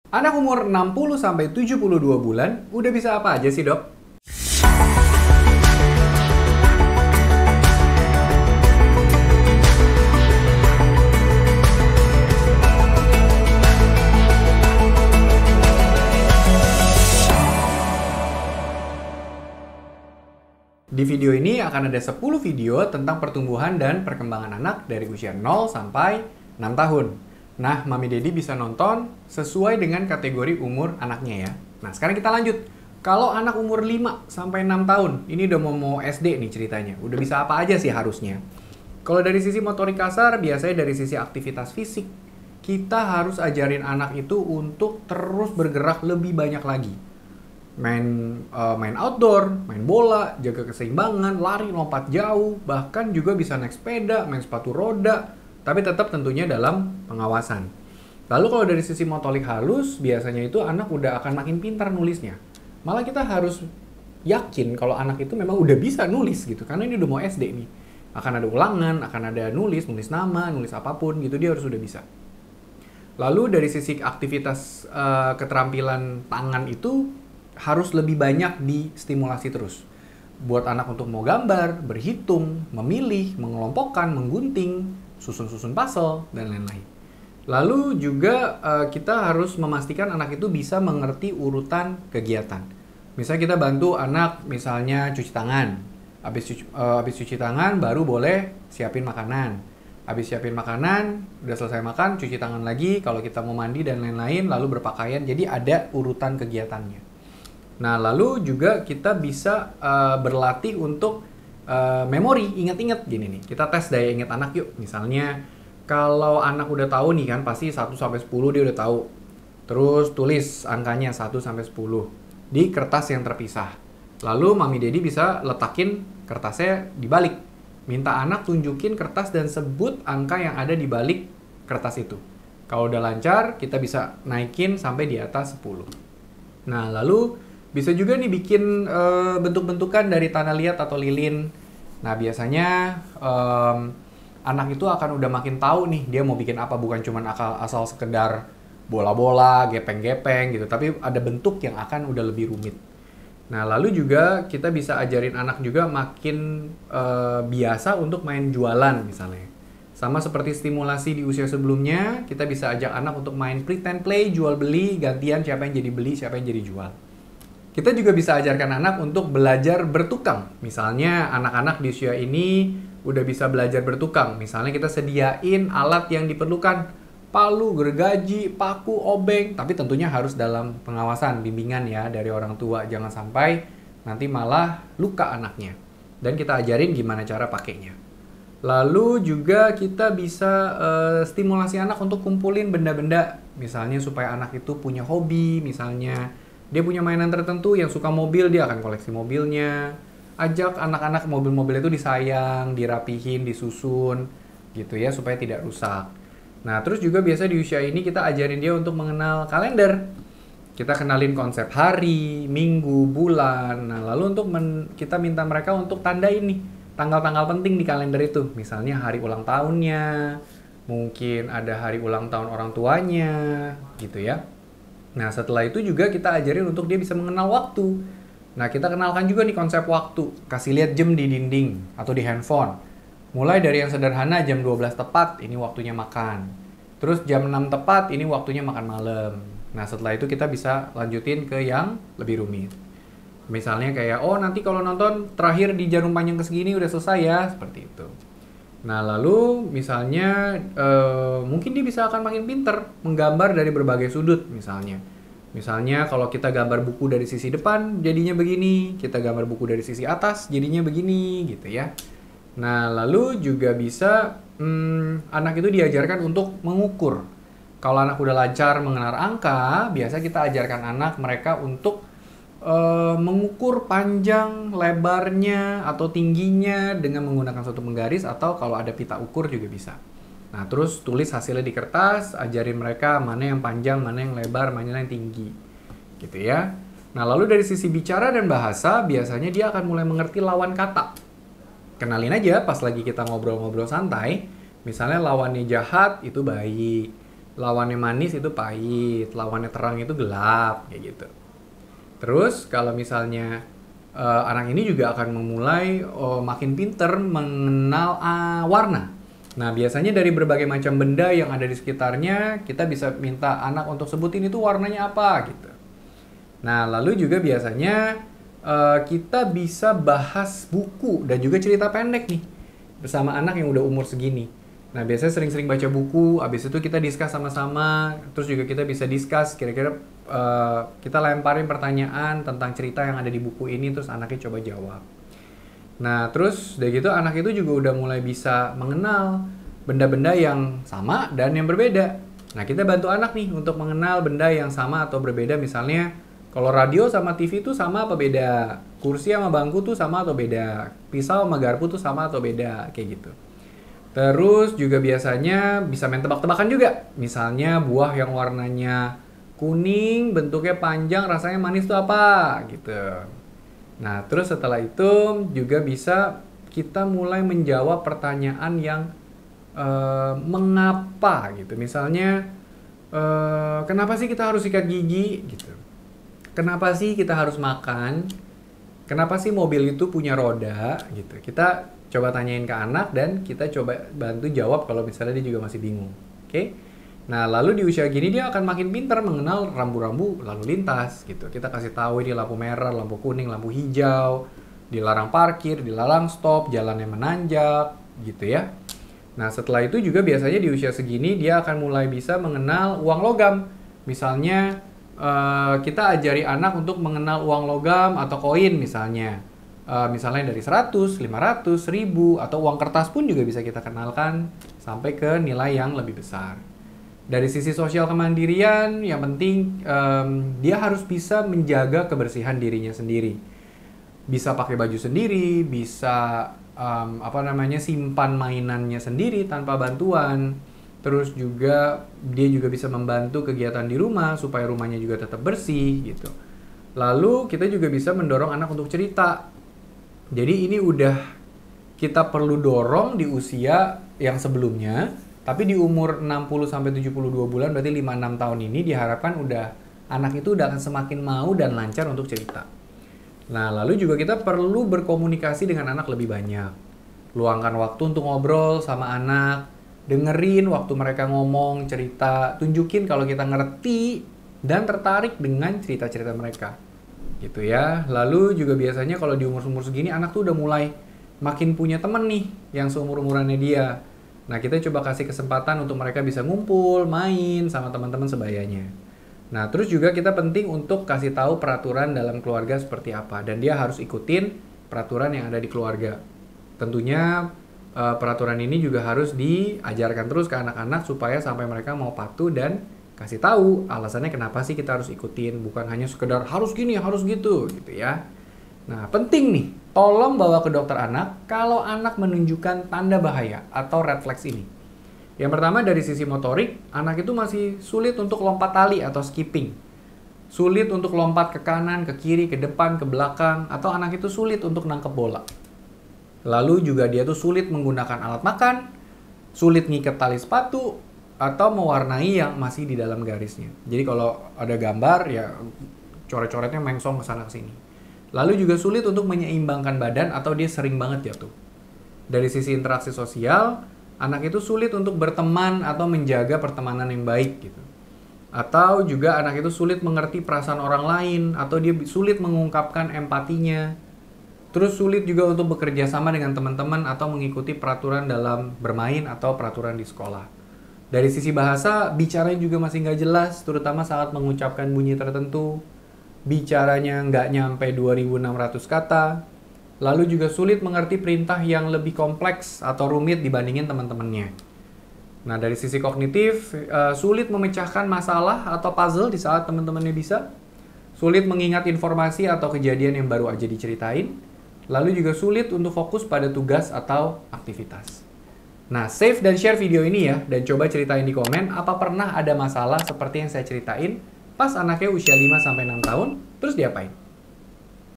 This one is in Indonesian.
Anak umur 60-72 bulan udah bisa apa aja sih, Dok? Di video ini akan ada 10 video tentang pertumbuhan dan perkembangan anak dari usia 0 sampai 6 tahun. Nah, Mami Dedi bisa nonton sesuai dengan kategori umur anaknya ya. Nah, sekarang kita lanjut. Kalau anak umur 5 sampai 6 tahun, ini udah mau SD nih ceritanya. Udah bisa apa aja sih harusnya? Kalau dari sisi motorik kasar, biasanya dari sisi aktivitas fisik, kita harus ajarin anak itu untuk terus bergerak lebih banyak lagi. Main outdoor, main bola, jaga keseimbangan, lari, lompat jauh, bahkan juga bisa naik sepeda, main sepatu roda, tapi tetap tentunya dalam pengawasan. Lalu kalau dari sisi motorik halus, biasanya itu anak udah akan makin pintar nulisnya. Malah kita harus yakin kalau anak itu memang udah bisa nulis gitu, karena ini udah mau SD nih. Akan ada ulangan, akan ada nulis nama, nulis apapun gitu, dia harus udah bisa. Lalu dari sisi aktivitas keterampilan tangan itu harus lebih banyak distimulasi terus. Buat anak untuk mau gambar, berhitung, memilih, mengelompokkan, menggunting, susun-susun puzzle, dan lain-lain. Lalu juga kita harus memastikan anak itu bisa mengerti urutan kegiatan. Misalnya kita bantu anak misalnya cuci tangan. Habis cuci tangan baru boleh siapin makanan. Habis siapin makanan, udah selesai makan, cuci tangan lagi, kalau kita mau mandi dan lain-lain, lalu berpakaian. Jadi ada urutan kegiatannya. Nah, lalu juga kita bisa berlatih untuk memori, ingat-ingat gini nih. Kita tes daya ingat anak yuk. Misalnya, kalau anak udah tahu nih kan, pasti 1-10 dia udah tahu. Terus tulis angkanya 1-10 di kertas yang terpisah. Lalu Mami Dedi bisa letakin kertasnya di balik. Minta anak tunjukin kertas dan sebut angka yang ada di balik kertas itu. Kalau udah lancar, kita bisa naikin sampai di atas 10. Nah, lalu bisa juga nih bikin bentuk-bentukan dari tanah liat atau lilin. Nah, biasanya anak itu akan udah makin tahu nih dia mau bikin apa, bukan cuma asal sekedar bola-bola, gepeng-gepeng gitu, tapi ada bentuk yang akan udah lebih rumit. Nah, lalu juga kita bisa ajarin anak juga makin biasa untuk main jualan misalnya. Sama seperti stimulasi di usia sebelumnya, kita bisa ajak anak untuk main pretend play, jual beli, gantian siapa yang jadi beli, siapa yang jadi jual. Kita juga bisa ajarkan anak untuk belajar bertukang. Misalnya anak-anak di usia ini udah bisa belajar bertukang. Misalnya kita sediain alat yang diperlukan. Palu, gergaji, paku, obeng. Tapi tentunya harus dalam pengawasan, bimbingan ya dari orang tua. Jangan sampai nanti malah luka anaknya. Dan kita ajarin gimana cara pakainya. Lalu juga kita bisa stimulasi anak untuk kumpulin benda-benda. Misalnya supaya anak itu punya hobi, misalnya dia punya mainan tertentu yang suka mobil, dia akan koleksi mobilnya. Ajak anak-anak mobil-mobil itu disayang, dirapihin, disusun, gitu ya, supaya tidak rusak. Nah, terus juga biasa di usia ini kita ajarin dia untuk mengenal kalender. Kita kenalin konsep hari, minggu, bulan. Nah, lalu untuk kita minta mereka untuk tandain nih tanggal-tanggal penting di kalender itu. Misalnya hari ulang tahunnya, mungkin ada hari ulang tahun orang tuanya, gitu ya. Nah, setelah itu juga kita ajarin untuk dia bisa mengenal waktu. Nah, kita kenalkan juga nih konsep waktu. Kasih lihat jam di dinding atau di handphone. Mulai dari yang sederhana jam 12 tepat, ini waktunya makan. Terus jam 6 tepat, ini waktunya makan malam. Nah, setelah itu kita bisa lanjutin ke yang lebih rumit. Misalnya kayak, oh nanti kalau nonton terakhir di jarum panjang ke segini udah selesai ya, seperti itu. Nah, lalu misalnya mungkin dia bisa akan makin pinter menggambar dari berbagai sudut misalnya. Misalnya kalau kita gambar buku dari sisi depan jadinya begini, kita gambar buku dari sisi atas jadinya begini gitu ya. Nah, lalu juga bisa anak itu diajarkan untuk mengukur. Kalau anak udah lancar mengenal angka, biasa kita ajarkan anak mereka untuk mengukur panjang, lebarnya, atau tingginya dengan menggunakan suatu penggaris, atau kalau ada pita ukur juga bisa. Nah, terus tulis hasilnya di kertas, ajarin mereka mana yang panjang, mana yang lebar, mana yang tinggi. Gitu ya. Nah, lalu dari sisi bicara dan bahasa, biasanya dia akan mulai mengerti lawan kata. Kenalin aja pas lagi kita ngobrol-ngobrol santai, misalnya lawannya jahat, itu baik. lawannya manis itu pahit, lawannya terang itu gelap, kayak gitu. Terus kalau misalnya anak ini juga akan memulai makin pinter mengenal warna. Nah, biasanya dari berbagai macam benda yang ada di sekitarnya, kita bisa minta anak untuk sebutin itu warnanya apa gitu. Nah, lalu juga biasanya kita bisa bahas buku dan juga cerita pendek nih bersama anak yang udah umur segini. Nah, biasanya sering-sering baca buku, abis itu kita discuss sama-sama, terus juga kita bisa discuss kira-kira kita lemparin pertanyaan tentang cerita yang ada di buku ini, terus anaknya coba jawab. Nah, terus dari gitu anak itu juga udah mulai bisa mengenal benda-benda yang sama dan yang berbeda. Nah, kita bantu anak nih untuk mengenal benda yang sama atau berbeda, misalnya kalau radio sama TV tuh sama apa beda? Kursi sama bangku tuh sama atau beda? Pisau sama garpu tuh sama atau beda? Kayak gitu. Terus juga biasanya bisa main tebak-tebakan juga. Misalnya buah yang warnanya kuning, bentuknya panjang, rasanya manis tuh apa? Gitu. Nah, terus setelah itu juga bisa kita mulai menjawab pertanyaan yang mengapa gitu. Misalnya, kenapa sih kita harus sikat gigi? Gitu. Kenapa sih kita harus makan? Kenapa sih mobil itu punya roda? Gitu. Kita coba tanyain ke anak dan kita coba bantu jawab kalau misalnya dia juga masih bingung. Oke? Nah, lalu di usia gini dia akan makin pintar mengenal rambu-rambu lalu lintas gitu. Kita kasih tahu ini lampu merah, lampu kuning, lampu hijau, dilarang parkir, dilarang stop, jalannya menanjak gitu ya. Nah, setelah itu juga biasanya di usia segini dia akan mulai bisa mengenal uang logam. Misalnya kita ajari anak untuk mengenal uang logam atau koin misalnya. Misalnya dari 100, 500, 1000 atau uang kertas pun juga bisa kita kenalkan sampai ke nilai yang lebih besar. Dari sisi sosial kemandirian, yang penting dia harus bisa menjaga kebersihan dirinya sendiri. Bisa pakai baju sendiri, bisa simpan mainannya sendiri tanpa bantuan. Terus juga dia juga bisa membantu kegiatan di rumah supaya rumahnya juga tetap bersih gitu. Lalu kita juga bisa mendorong anak untuk cerita. Jadi ini udah kita perlu dorong di usia yang sebelumnya, tapi di umur 60-72 bulan berarti 5-6 tahun ini diharapkan anak itu udah akan semakin mau dan lancar untuk cerita. Nah, lalu juga kita perlu berkomunikasi dengan anak lebih banyak. Luangkan waktu untuk ngobrol sama anak, dengerin waktu mereka ngomong, cerita, tunjukin kalau kita ngerti dan tertarik dengan cerita-cerita mereka. Gitu ya. Lalu juga biasanya kalau di umur-umur segini anak tuh udah mulai makin punya temen nih yang seumur-umurannya dia. Nah, kita coba kasih kesempatan untuk mereka bisa ngumpul, main sama teman-teman sebayanya. Nah, terus juga kita penting untuk kasih tahu peraturan dalam keluarga seperti apa dan dia harus ikutin peraturan yang ada di keluarga. Tentunya peraturan ini juga harus diajarkan terus ke anak-anak supaya sampai mereka mau patuh dan kasih tahu alasannya kenapa sih kita harus ikutin, bukan hanya sekedar harus gini, harus gitu ya. Nah, penting nih, tolong bawa ke dokter anak kalau anak menunjukkan tanda bahaya atau red flags ini. Yang pertama dari sisi motorik, anak itu masih sulit untuk lompat tali atau skipping. Sulit untuk lompat ke kanan, ke kiri, ke depan, ke belakang, atau anak itu sulit untuk nangkep bola. Lalu juga dia tuh sulit menggunakan alat makan, sulit ngikat tali sepatu, atau mewarnai yang masih di dalam garisnya. Jadi kalau ada gambar ya coret-coretnya mengsong ke sana ke sini. Lalu juga sulit untuk menyeimbangkan badan atau dia sering banget jatuh. Dari sisi interaksi sosial, anak itu sulit untuk berteman atau menjaga pertemanan yang baik gitu. Atau juga anak itu sulit mengerti perasaan orang lain atau dia sulit mengungkapkan empatinya. Terus sulit juga untuk bekerja sama dengan teman-teman atau mengikuti peraturan dalam bermain atau peraturan di sekolah. Dari sisi bahasa, bicaranya juga masih nggak jelas, terutama saat mengucapkan bunyi tertentu. Bicaranya nggak nyampe 2.600 kata. Lalu juga sulit mengerti perintah yang lebih kompleks atau rumit dibandingin teman-temannya. Nah, dari sisi kognitif, sulit memecahkan masalah atau puzzle di saat teman-temannya bisa. Sulit mengingat informasi atau kejadian yang baru aja diceritain. Lalu juga sulit untuk fokus pada tugas atau aktivitas. Nah, save dan share video ini ya, dan coba ceritain di komen apa pernah ada masalah seperti yang saya ceritain pas anaknya usia 5-6 tahun, terus diapain?